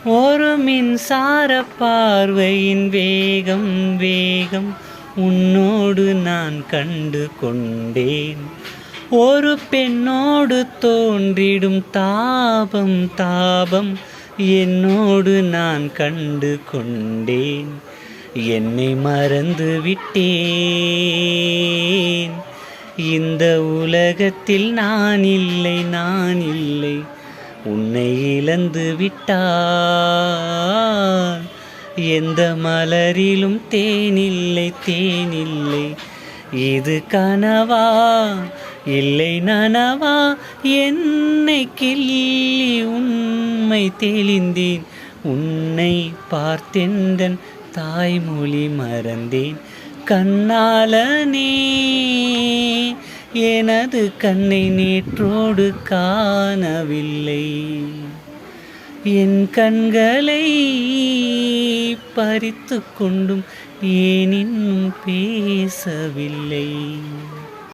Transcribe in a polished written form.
ஒரு மின்சார பார்வையின் வேகம் வேகம் உன்னோடு நான் கண்டு கொண்டேன். ஒரு பெண்ணோடு தோன்றிடும் தாபம் தாபம் என்னோடு நான் கண்டு கொண்டேன். என்னை மறந்து விட்டேன். இந்த உலகத்தில் நான் இல்லை நான் இல்லை. உன்னை இழந்து விட்டால் எந்த மலரிலும் தேனில்லை தேனில்லை. இது கனவா இல்லை நனவா? என்னை கிள்ளி உண்மை தெளிந்தேன். உன்னை பார்த்தெந்தன் தாய்மொழி மறந்தேன். கண்ணாலனே எனது கண்ணை நேற்றோடு காணவில்லை. என் கண்களை பறித்து கொண்டும் ஏன் இன்னும் பேசவில்லை?